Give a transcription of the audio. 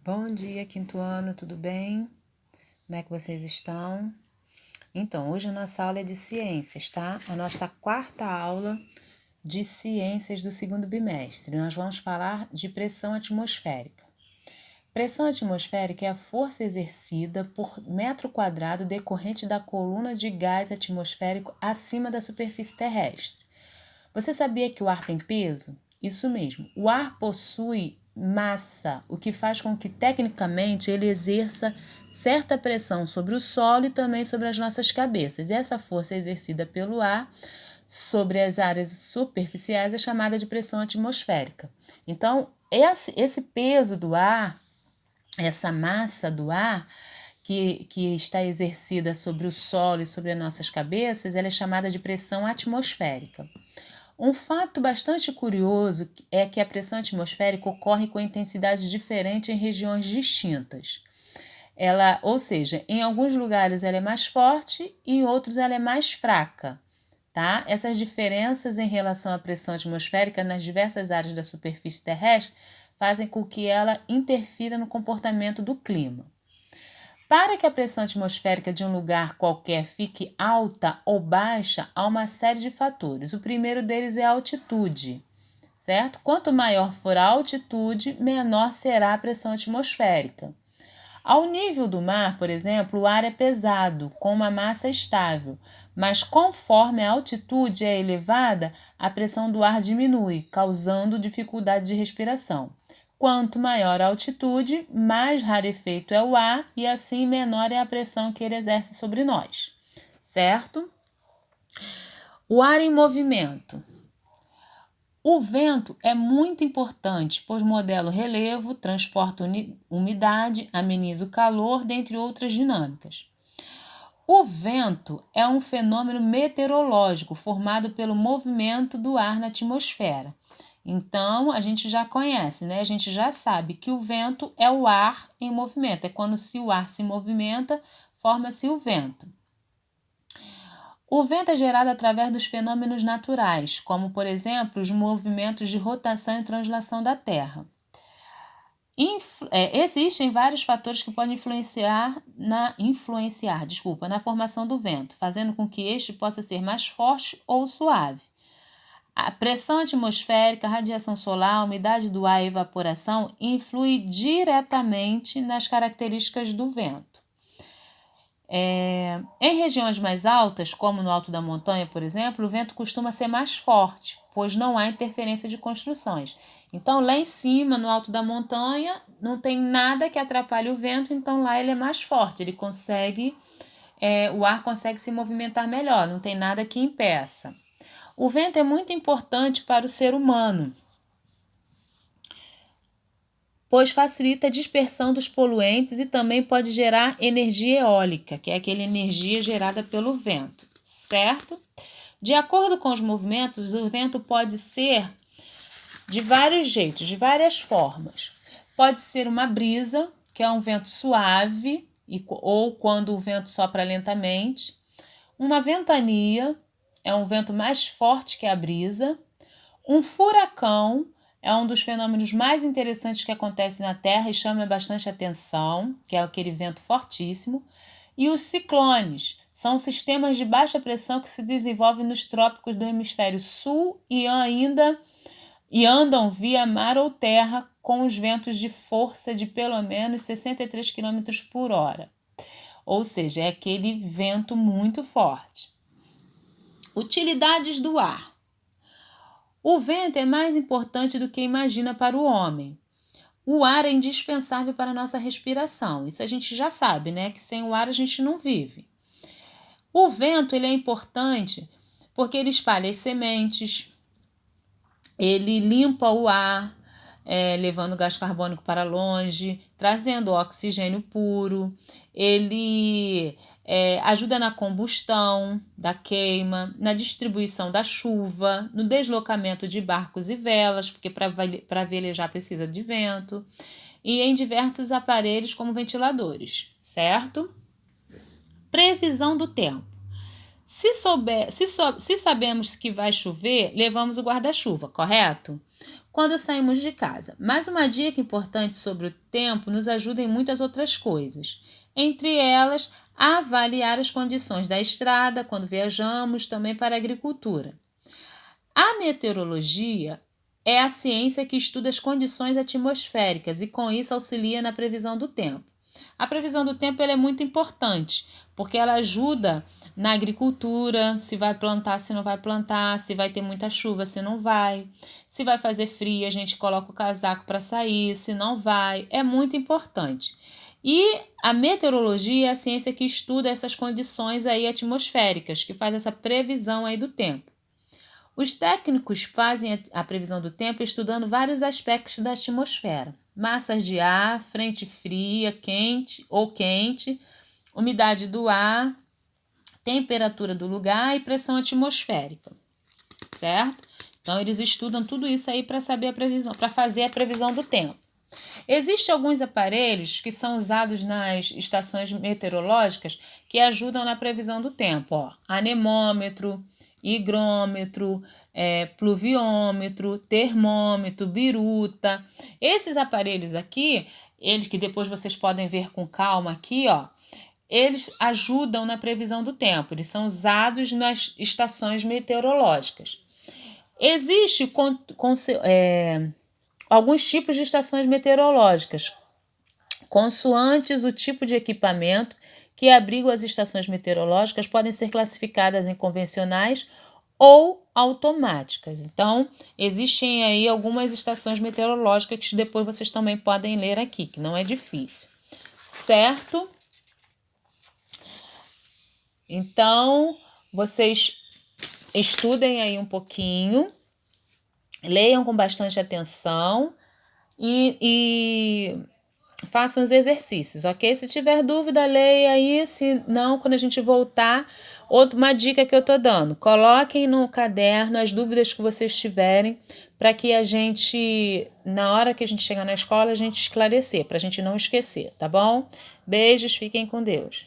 Bom dia, quinto ano, tudo bem? Como é que vocês estão? Então, hoje a nossa aula é de ciências, tá? A nossa quarta aula de ciências do segundo bimestre. Nós vamos falar de pressão atmosférica. Pressão atmosférica é a força exercida por metro quadrado decorrente da coluna de gás atmosférico acima da superfície terrestre. Você sabia que o ar tem peso? Isso mesmo, o ar possui massa, o que faz com que tecnicamente ele exerça certa pressão sobre o solo e também sobre as nossas cabeças. E essa força exercida pelo ar sobre as áreas superficiais é chamada de pressão atmosférica. Então, esse peso do ar, essa massa do ar que está exercida sobre o solo e sobre as nossas cabeças, ela é chamada de pressão atmosférica. Um fato bastante curioso é que a pressão atmosférica ocorre com intensidade diferente em regiões distintas. Ou seja, em alguns lugares ela é mais forte e em outros ela é mais fraca. Tá? Essas diferenças em relação à pressão atmosférica nas diversas áreas da superfície terrestre fazem com que ela interfira no comportamento do clima. Para que a pressão atmosférica de um lugar qualquer fique alta ou baixa, há uma série de fatores. O primeiro deles é a altitude, certo? Quanto maior for a altitude, menor será a pressão atmosférica. Ao nível do mar, por exemplo, o ar é pesado, com uma massa estável, mas conforme a altitude é elevada, a pressão do ar diminui, causando dificuldade de respiração. Quanto maior a altitude, mais rarefeito é o ar e assim menor é a pressão que ele exerce sobre nós, certo? O ar em movimento. O vento é muito importante, pois modela o relevo, transporta umidade, ameniza o calor, dentre outras dinâmicas. O vento é um fenômeno meteorológico formado pelo movimento do ar na atmosfera. Então, a gente já conhece, né? A gente já sabe que o vento é o ar em movimento. É quando se o ar se movimenta, forma-se o vento. O vento é gerado através dos fenômenos naturais, como, por exemplo, os movimentos de rotação e translação da Terra. Existem vários fatores que podem influenciar na formação do vento, fazendo com que este possa ser mais forte ou suave. A pressão atmosférica, a radiação solar, a umidade do ar e a evaporação influem diretamente nas características do vento. Em regiões mais altas, como no alto da montanha, por exemplo, o vento costuma ser mais forte, pois não há interferência de construções. Então, lá em cima, no alto da montanha, não tem nada que atrapalhe o vento, então lá ele é mais forte, o ar consegue se movimentar melhor, não tem nada que impeça. O vento é muito importante para o ser humano, pois facilita a dispersão dos poluentes e também pode gerar energia eólica, que é aquela energia gerada pelo vento, certo? De acordo com os movimentos, o vento pode ser de vários jeitos, de várias formas. Pode ser uma brisa, que é um vento suave, ou quando o vento sopra lentamente. Uma ventania, é um vento mais forte que a brisa. Um furacão é um dos fenômenos mais interessantes que acontece na Terra e chama bastante atenção, que é aquele vento fortíssimo. E os ciclones são sistemas de baixa pressão que se desenvolvem nos trópicos do hemisfério sul e andam via mar ou terra com os ventos de força de pelo menos 63 km por hora. Ou seja, é aquele vento muito forte. Utilidades do ar. O vento é mais importante do que imagina para o homem. O ar é indispensável para a nossa respiração. Isso a gente já sabe, né? Que sem o ar a gente não vive. O vento ele é importante porque ele espalha as sementes, ele limpa o ar, levando gás carbônico para longe, trazendo oxigênio puro. Ele ajuda na combustão da queima, na distribuição da chuva, no deslocamento de barcos e velas, porque para velejar precisa de vento, e em diversos aparelhos como ventiladores, certo? Previsão do tempo. Se sabemos que vai chover, levamos o guarda-chuva, correto? Quando saímos de casa. Mas uma dica importante sobre o tempo nos ajuda em muitas outras coisas. Entre elas, avaliar as condições da estrada quando viajamos, também para a agricultura. A meteorologia é a ciência que estuda as condições atmosféricas e, com isso, auxilia na previsão do tempo. A previsão do tempo ela é muito importante, porque ela ajuda na agricultura, se vai plantar, se não vai plantar, se vai ter muita chuva, se não vai, se vai fazer frio, a gente coloca o casaco para sair, se não vai, é muito importante. E a meteorologia é a ciência que estuda essas condições aí atmosféricas, que faz essa previsão aí do tempo. Os técnicos fazem a previsão do tempo estudando vários aspectos da atmosfera. Massas de ar, frente fria, quente, umidade do ar, temperatura do lugar e pressão atmosférica, certo? Então, eles estudam tudo isso aí para saber a previsão, para fazer a previsão do tempo. Existem alguns aparelhos que são usados nas estações meteorológicas que ajudam na previsão do tempo. Ó, anemômetro, higrômetro, pluviômetro, termômetro, biruta. Esses aparelhos aqui, eles que depois vocês podem ver com calma aqui, ó, eles ajudam na previsão do tempo. Eles são usados nas estações meteorológicas. Existe alguns tipos de estações meteorológicas, consoantes o tipo de equipamento que abrigam as estações meteorológicas, podem ser classificadas em convencionais ou automáticas. Então, existem aí algumas estações meteorológicas que depois vocês também podem ler aqui, que não é difícil, certo? Então, vocês estudem aí um pouquinho, leiam com bastante atenção e façam os exercícios, ok? Se tiver dúvida, leia aí. Se não, quando a gente voltar, uma dica que eu tô dando: coloquem no caderno as dúvidas que vocês tiverem, para que a gente, na hora que a gente chegar na escola, a gente esclarecer, para a gente não esquecer, tá bom? Beijos, fiquem com Deus.